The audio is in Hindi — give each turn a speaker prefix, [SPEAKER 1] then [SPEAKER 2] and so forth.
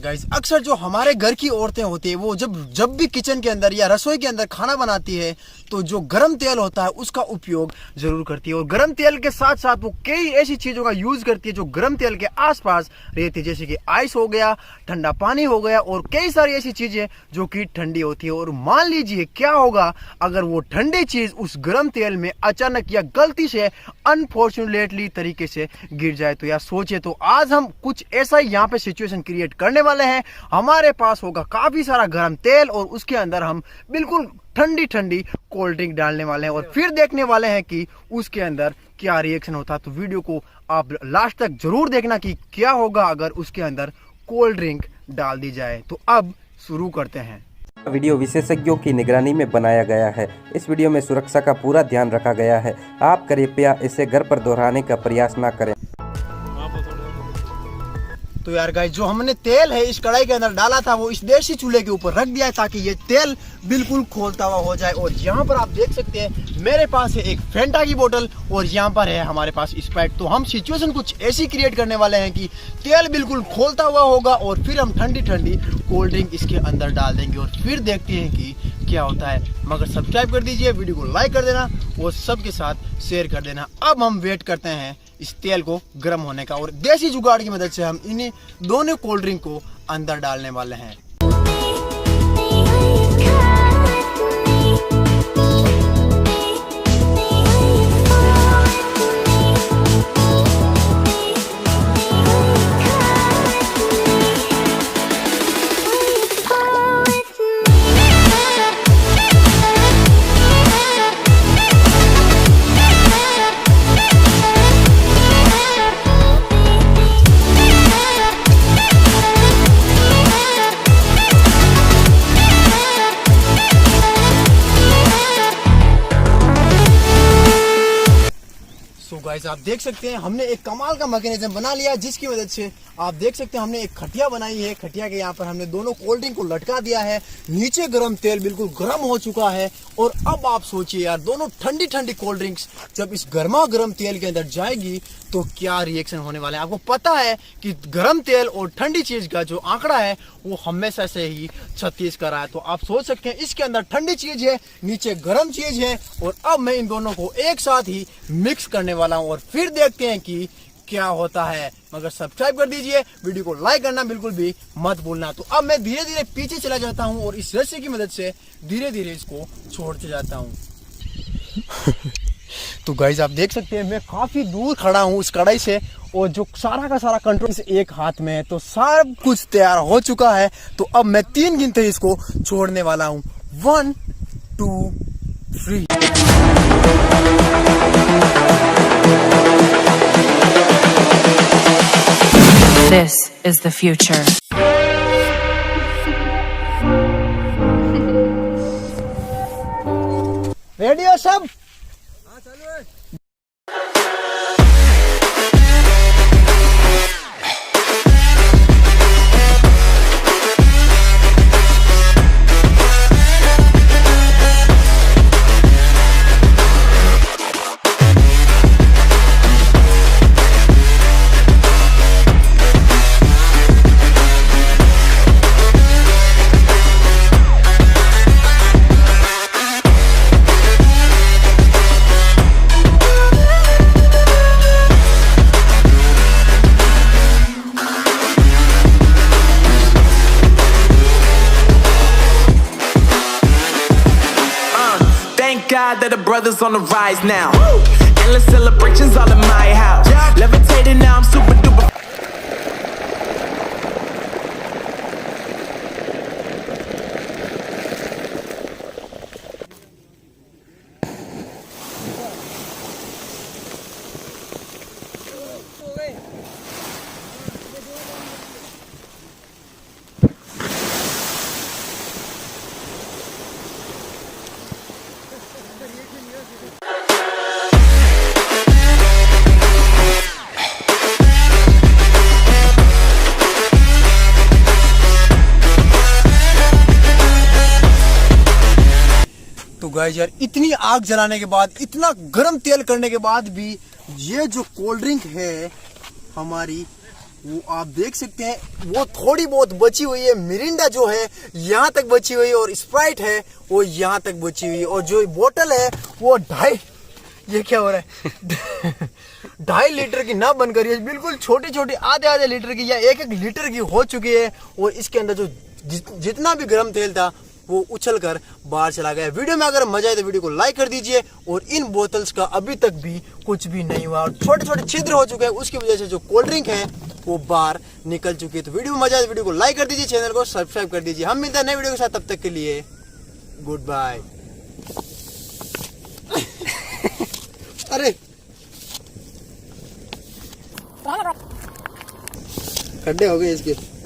[SPEAKER 1] गाइस अक्सर जो हमारे घर की औरतें होती है वो जब भी किचन के अंदर या रसोई के अंदर खाना बनाती है तो जो गरम तेल होता है उसका उपयोग जरूर करती है। और गरम तेल के साथ साथ वो कई ऐसी चीज़ों का यूज़ करती है जो गरम तेल के आसपास रहती है, जैसे कि आइस हो गया, ठंडा पानी हो गया और कई सारी ऐसी चीज़ें जो कि ठंडी होती है। और मान लीजिए क्या होगा अगर वो ठंडी चीज़ उस गरम तेल में अचानक या गलती से अनफॉर्चुनेटली तरीके से गिर जाए तो या सोचे। तो आज हम कुछ ऐसा ही यहाँ पे सिचुएशन क्रिएट करने वाले हैं। हमारे पास होगा काफ़ी सारा गरम तेल और उसके अंदर हम बिल्कुल ठंडी ठंडी कोल्ड ड्रिंक डालने वाले हैं और फिर देखने वाले हैं कि उसके अंदर क्या रिएक्शन होता है। तो वीडियो को आप लास्ट तक जरूर देखना कि क्या होगा अगर उसके अंदर कोल्ड ड्रिंक डाल दी जाए। तो अब शुरू करते हैं।
[SPEAKER 2] वीडियो विशेषज्ञों की निगरानी में बनाया गया है। इस वीडियो में सुरक्षा का पूरा ध्यान रखा गया है। आप कृपया इसे घर पर दोहराने का प्रयास न करें।
[SPEAKER 1] तो यार गाइस जो हमने तेल है इस कढ़ाई के अंदर डाला था वो इस देसी चूल्हे के ऊपर रख दिया है ताकि ये तेल बिल्कुल खोलता हुआ हो जाए। और यहाँ पर आप देख सकते हैं मेरे पास है एक फेंटा की बोतल और यहाँ पर है हमारे पास स्प्राइट। तो हम सिचुएशन कुछ ऐसी क्रिएट करने वाले हैं कि तेल बिल्कुल खोलता हुआ होगा और फिर हम ठंडी ठंडी कोल्ड ड्रिंक इसके अंदर डाल देंगे और फिर देखते हैं कि क्या होता है। मगर सब्सक्राइब कर दीजिए, वीडियो को लाइक कर देना और सबके साथ शेयर कर देना। अब हम वेट करते हैं इस तेल को गर्म होने का और देसी जुगाड़ की मदद से हम इन्हीं दोनों कोल्ड ड्रिंक को अंदर डालने वाले हैं। गाइस आप देख सकते हैं हमने एक कमाल का मैकेनिज्म बना लिया जिसकी वजह से आप देख सकते हैं हमने एक खटिया बनाई है। खटिया के यहाँ पर हमने दोनों कोल्ड ड्रिंक को लटका दिया है। नीचे गरम तेल बिल्कुल गर्म हो चुका है और अब आप सोचिए यार दोनों ठंडी ठंडी कोल्ड ड्रिंक्स जब इस गर्मा गर्म तेल के अंदर जाएगी तो क्या रिएक्शन होने वाले हैं। आपको पता है कि गरम तेल और ठंडी चीज का जो आंकड़ा है वो हमेशा से ही 36 का रहा है। तो आप सोच सकते हैं इसके अंदर ठंडी चीज है, नीचे गर्म चीज है और अब मैं इन दोनों को एक साथ ही मिक्स करने वाला हूं और फिर देखते हैं कि क्या होता है। मगर सब्सक्राइब कर दीजिए, वीडियो को लाइक करना बिल्कुल भी मत भूलना। तो अब मैं धीरे धीरे पीछे चला जाता हूं और इस रस्सी की मदद से धीरे धीरे इसको छोड़ते जाता हूं। तो गाइस आप देख सकते हैं मैं काफी दूर खड़ा हूं उस कढ़ाई से और जो सारा का सारा कंट्रोल इस एक हाथ में है। तो सब कुछ तैयार हो चुका है। तो अब मैं 3 गिनते इसको छोड़ने वाला हूं। 1 2 3।
[SPEAKER 3] This is the future.
[SPEAKER 1] Ready हो सब?
[SPEAKER 4] God that the brothers on the rise now. Endless celebrations all in my house. Levitating now, I'm super duper.
[SPEAKER 1] तो गाइस यार इतनी आग जलाने के बाद, इतना गर्म तेल करने के बाद भी ये जो कोल्ड ड्रिंक है हमारी वो आप देख सकते हैं वो थोड़ी बहुत बची हुई है। मिरिंडा जो है यहाँ तक बची हुई है और स्प्राइट है वो यहाँ तक बची हुई है। और जो बोतल है वो ये क्या हो रहा है 2.5 लीटर की ना बनकर ये बिल्कुल छोटी छोटी आधे लीटर की या 1 लीटर की हो चुकी है। और इसके अंदर जो जितना भी गर्म तेल था वो उछल कर बाहर चला गया। वीडियो में अगर मजा आए तो वीडियो को लाइक कर दीजिए। और इन बोतल्स का अभी तक भी कुछ भी नहीं हुआ और छोटे छोटे छिद्र हो चुके हैं, उसकी वजह से जो कोल्ड ड्रिंक है वो बाहर निकल चुकी है। तो वीडियो में मजा आए तो वीडियो को लाइक कर दीजिए, चैनल को सब्सक्राइब कर दीजिए। हम मिलते हैं नए वीडियो के साथ, तब तक के लिए गुड बाय। अरे खड्डे हो गए इसके।